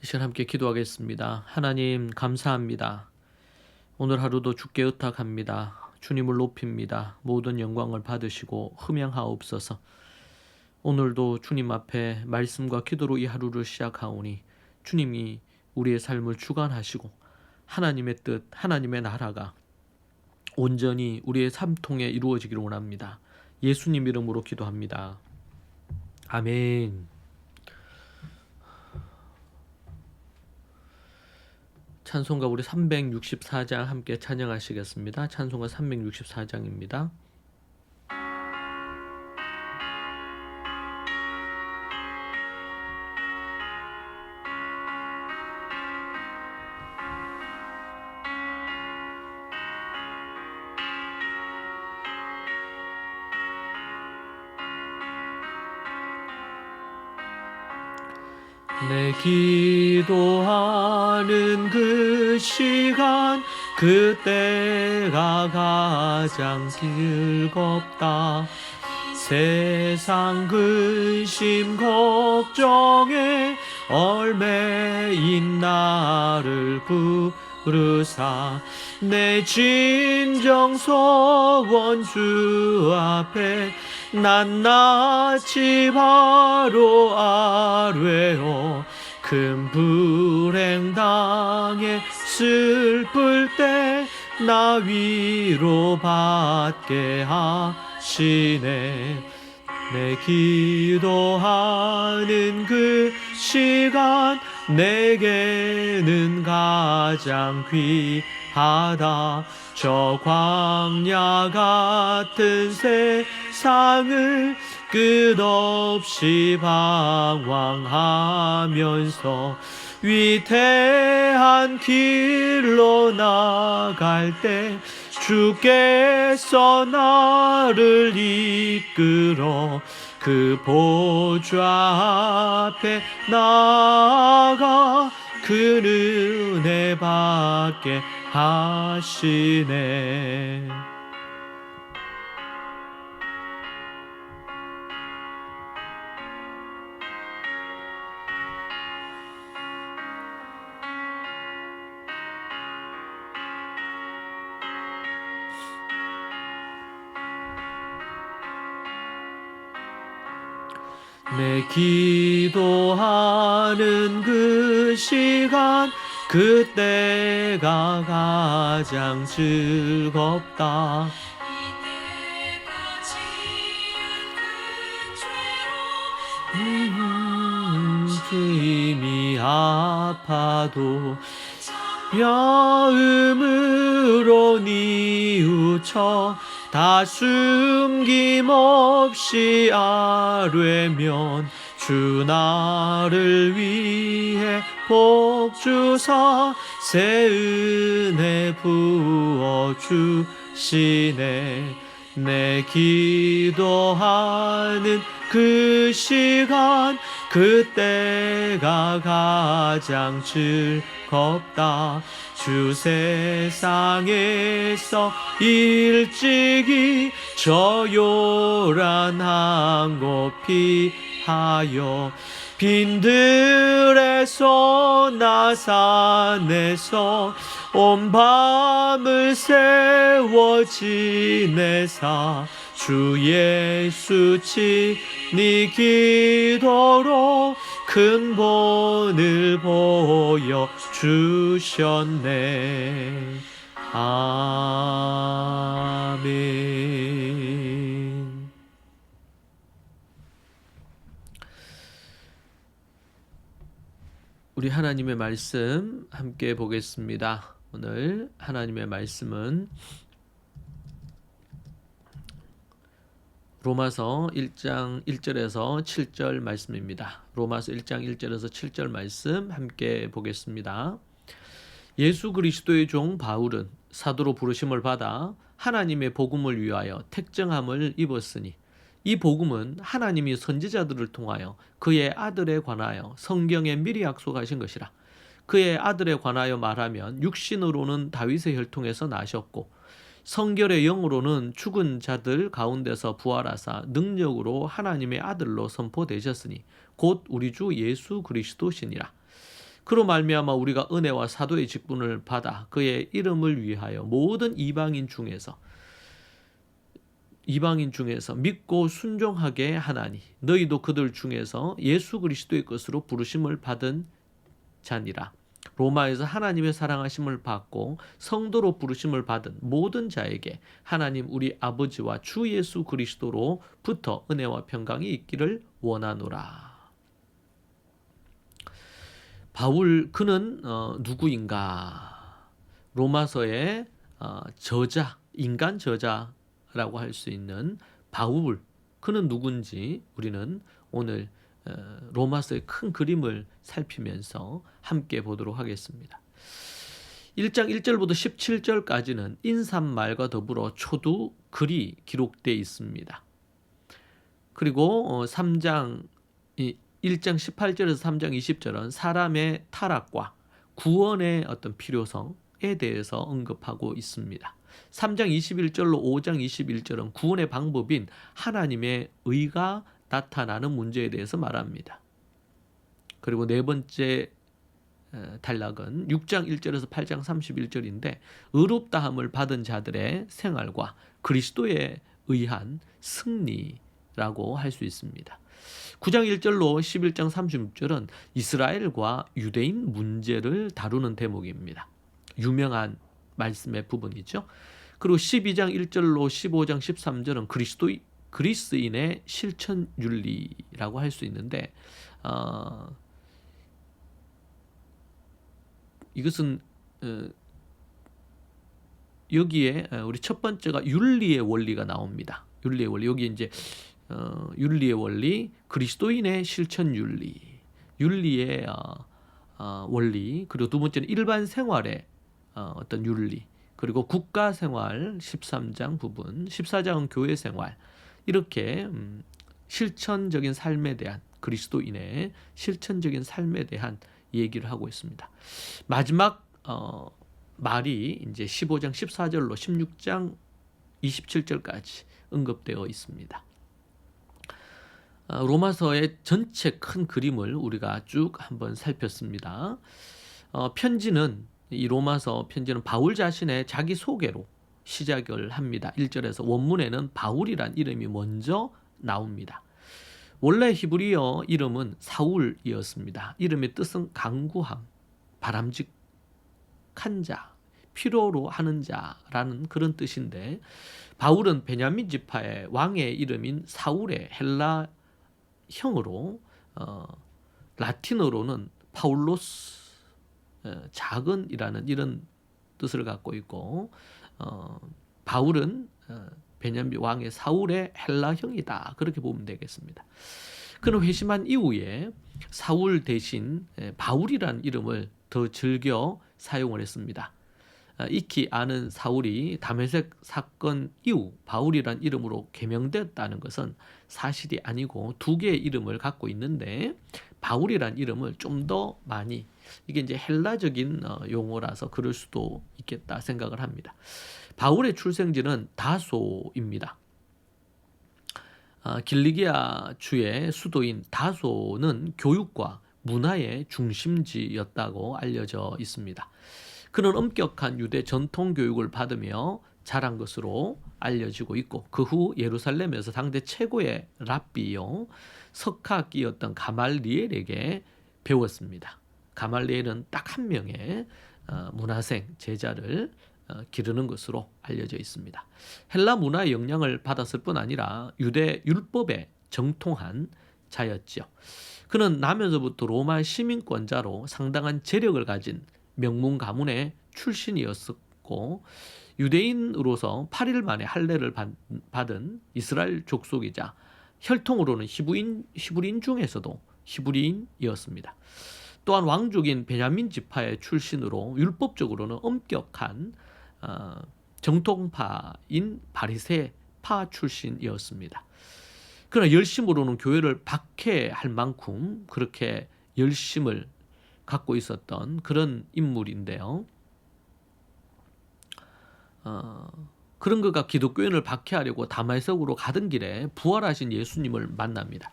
이 시간 함께 기도하겠습니다. 하나님 감사합니다. 오늘 하루도 주께 의탁합니다. 주님을 높입니다. 모든 영광을 받으시고 흠양하옵소서. 오늘도 주님 앞에 말씀과 기도로 이 하루를 시작하오니 주님이 우리의 삶을 주관하시고 하나님의 뜻, 하나님의 나라가 온전히 우리의 삶 통해 이루어지기를 원합니다. 예수님 이름으로 기도합니다. 아멘. 찬송가 우리 364장 함께 찬양하시겠습니다. 찬송가 364장입니다. 내 기도하는 그 시간 그때가 가장 즐겁다. 세상 근심 걱정에 얼매인 나를 부르사 내 진정 소원 주 앞에 낱낱이 바로 아뢰어 큰 불행 당해 슬플 때 나 위로받게 하시네. 내 기도하는 그 시간 내게는 가장 귀하다. 저 광야 같은 세상을 끝없이 방황하면서 위태한 길로 나갈 때 주께서 나를 이끌어 그 보좌 앞에 나아가 그 은혜 받게 하시네. 내 기도하는 그 시간 그때가 가장 즐겁다. 주임이 아파도 마음으로 뉘우쳐 다 숨김없이 아뢰면 주 나를 위해 복 주사 새 은혜 부어 주시네. 내 기도하는 그 시간 그때가 가장 즐겁다. 주 세상에서 일찍이 저 요란한 곳 피하여 빈들에서 나산에서 온 밤을 세워 지내사 주 예수 친히 기도로 큰 본을 보여 주셨네. 아멘. 우리 하나님의 말씀 함께 보겠습니다. 오늘 하나님의 말씀은 로마서 1장 1절에서 7절 말씀입니다. 로마서 1장 1절에서 7절 말씀 함께 보겠습니다. 예수 그리스도의 종 바울은 사도로 부르심을 받아 하나님의 복음을 위하여 택정함을 입었으니 이 복음은 하나님이 선지자들을 통하여 그의 아들에 관하여 성경에 미리 약속하신 것이라. 그의 아들에 관하여 말하면 육신으로는 다윗의 혈통에서 나셨고 성결의 영으로는 죽은 자들 가운데서 부활하사 능력으로 하나님의 아들로 선포되셨으니 곧 우리 주 예수 그리스도시니라. 그로 말미암아 우리가 은혜와 사도의 직분을 받아 그의 이름을 위하여 모든 이방인 중에서 믿고 순종하게 하나니 너희도 그들 중에서 예수 그리스도의 것으로 부르심을 받은 자니라. 로마에서 하나님의 사랑하심을 받고 성도로 부르심을 받은 모든 자에게 하나님 우리 아버지와 주 예수 그리스도로부터 은혜와 평강이 있기를 원하노라. 바울 그는 누구인가? 로마서의 저자, 인간 저자라고 할 수 있는 바울 그는 누군지 우리는 오늘 로마서의 큰 그림을 살피면서 함께 보도록 하겠습니다. 1장 1절부터 17절까지는 인사말과 더불어 초두 글이 기록되어 있습니다. 그리고 1장 18절에서 3장 20절은 사람의 타락과 구원의 어떤 필요성에 대해서 언급하고 있습니다. 3장 21절로 5장 21절은 구원의 방법인 하나님의 의가 나타나는 문제에 대해서 말합니다. 그리고 네 번째 단락은 6장 1절에서 8장 31절인데 의롭다함을 받은 자들의 생활과 그리스도에 의한 승리라고 할 수 있습니다. 9장 1절로 11장 36절은 이스라엘과 유대인 문제를 다루는 대목입니다. 유명한 말씀의 부분이죠. 그리고 12장 1절로 15장 13절은 그리스인의 실천윤리라고 할 수 있는데 이것은 여기에 우리 첫 번째가 윤리의 원리가 나옵니다. 윤리의 원리 여기 이제 윤리의 원리, 그리스도인의 실천윤리, 윤리의 원리, 그리고 두 번째는 일반 생활의 어떤 윤리, 그리고 국가생활 13장 부분, 14장은 교회생활 이렇게 실천적인 삶에 대한 그리스도인의 실천적인 삶에 대한 얘기를 하고 있습니다. 마지막 말이 이제 15장 14절로 16장 27절까지 언급되어 있습니다. 로마서의 전체 큰 그림을 우리가 쭉 한번 살폈습니다. 이 로마서 편지는 바울 자신의 자기 소개로 시작을 합니다. 1절에서 원문에는 바울이란 이름이 먼저 나옵니다. 원래 히브리어 이름은 사울이었습니다. 이름의 뜻은 강구함, 바람직한 자, 필요로 하는 자라는 그런 뜻인데 바울은 베냐민 지파의 왕의 이름인 사울의 헬라형으로 라틴어로는 파울로스 작은이라는 이런 뜻을 갖고 있고 바울은 베냐민 왕의 사울의 헬라형이다. 그렇게 보면 되겠습니다. 그는 회심한 이후에 사울 대신 바울이라는 이름을 더 즐겨 사용을 했습니다. 익히 아는 사울이 다메섹 사건 이후 바울이란 이름으로 개명되었다는 것은 사실이 아니고 두 개의 이름을 갖고 있는데 바울이란 이름을 좀 더 많이 이게 이제 헬라적인 용어라서 그럴 수도 있겠다 생각을 합니다. 바울의 출생지는 다소입니다. 길리기아 주의 수도인 다소는 교육과 문화의 중심지였다고 알려져 있습니다. 그는 엄격한 유대 전통 교육을 받으며 자란 것으로 알려지고 있고 그 후 예루살렘에서 당대 최고의 랍비요 석학이었던 가말리엘에게 배웠습니다. 가말리엘은 딱 한 명의 문화생 제자를 기르는 것으로 알려져 있습니다. 헬라 문화의 영향을 받았을 뿐 아니라 유대 율법에 정통한 자였죠. 그는 나면서부터 로마 시민권자로 상당한 재력을 가진 명문 가문의 출신이었고 유대인으로서 8일 만에 할례를 받은 이스라엘 족속이자 혈통으로는 히브리인 중에서도 히브리인이었습니다. 또한 왕족인 베냐민 지파의 출신으로 율법적으로는 엄격한 정통파인 바리새파 출신이었습니다. 그러나 열심으로는 교회를 박해할 만큼 그렇게 열심을 갖고 있었던 그런 인물인데요. 그런 그가 기독교인을 박해하려고 다메섹으로 가던 길에 부활하신 예수님을 만납니다.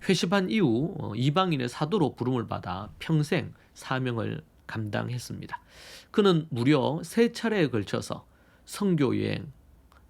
회심한 이후 이방인의 사도로 부름을 받아 평생 사명을 감당했습니다. 그는 무려 3차례에 걸쳐서 선교 여행,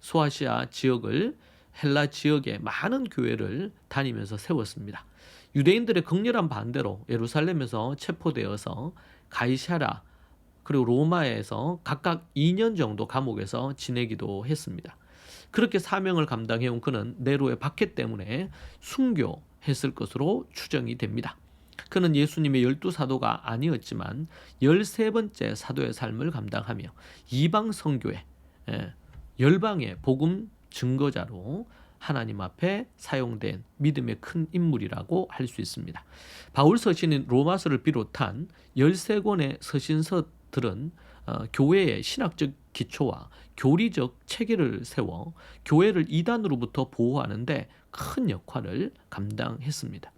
소아시아 지역을 헬라 지역의 많은 교회를 다니면서 세웠습니다. 유대인들의 극렬한 반대로 예루살렘에서 체포되어서 가이사랴 그리고 로마에서 각각 2년 정도 감옥에서 지내기도 했습니다. 그렇게 사명을 감당해온 그는 네로의 박해 때문에 순교했을 것으로 추정이 됩니다. 그는 예수님의 12사도가 아니었지만 13번째 사도의 삶을 감당하며 이방 선교에 열방의 복음 증거자로 하나님 앞에 사용된 믿음의 큰 인물이라고 할 수 있습니다. 바울 서신인 로마서를 비롯한 13권의 서신서들은 교회의 신학적 기초와 교리적 체계를 세워 교회를 이단으로부터 보호하는 데 큰 역할을 감당했습니다.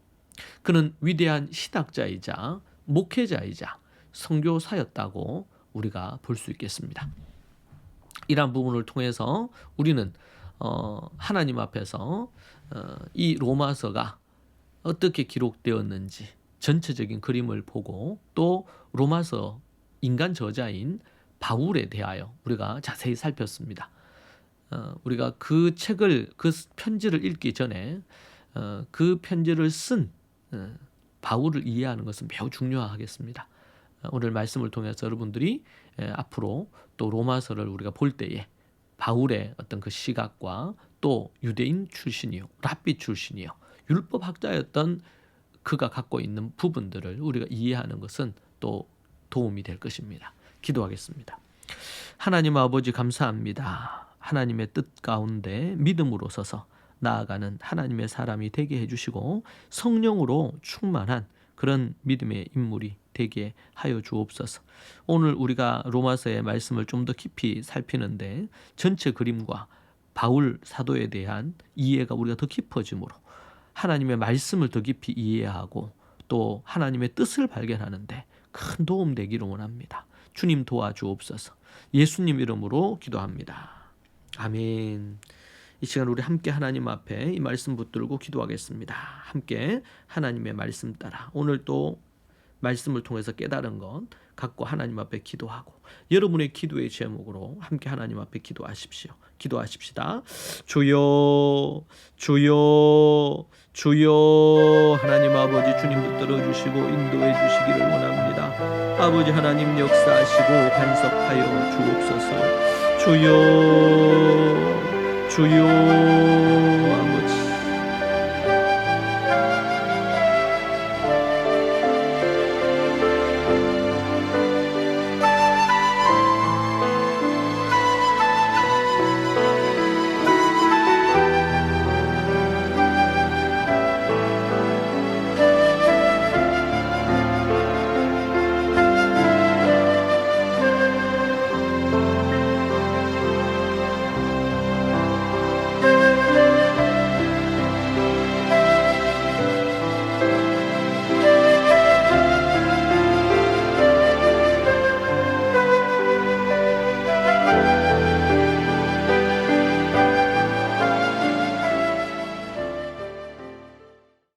그는 위대한 신학자이자 목회자이자 선교사였다고 우리가 볼 수 있겠습니다. 이러한 부분을 통해서 우리는 하나님 앞에서 이 로마서가 어떻게 기록되었는지 전체적인 그림을 보고 또 로마서 인간 저자인 바울에 대하여 우리가 자세히 살폈습니다. 우리가 그 책을 그 편지를 읽기 전에 그 편지를 쓴 바울을 이해하는 것은 매우 중요하겠습니다. 오늘 말씀을 통해서 여러분들이 앞으로 또 로마서를 우리가 볼 때에 바울의 어떤 그 시각과 또 유대인 출신이요, 랍비 출신이요, 율법학자였던 그가 갖고 있는 부분들을 우리가 이해하는 것은 또 도움이 될 것입니다. 기도하겠습니다. 하나님 아버지 감사합니다. 하나님의 뜻 가운데 믿음으로 서서 나아가는 하나님의 사람이 되게 해주시고 성령으로 충만한 그런 믿음의 인물이 되게 하여 주옵소서. 오늘 우리가 로마서의 말씀을 좀 더 깊이 살피는데 전체 그림과 바울 사도에 대한 이해가 우리가 더 깊어지므로 하나님의 말씀을 더 깊이 이해하고 또 하나님의 뜻을 발견하는데 큰 도움 되기를 원합니다. 주님 도와주옵소서. 예수님 이름으로 기도합니다. 아멘. 이 시간 우리 함께 하나님 앞에 이 말씀 붙들고 기도하겠습니다. 함께 하나님의 말씀 따라 오늘 또 말씀을 통해서 깨달은 것 갖고 하나님 앞에 기도하고 여러분의 기도의 제목으로 함께 하나님 앞에 기도하십시오. 기도하십시다. 주여 주여 주여. 하나님 아버지 주님 붙들어 주시고 인도해 주시기를 원합니다. 아버지 하나님 역사하시고 간섭하여 주옵소서. 주여 주여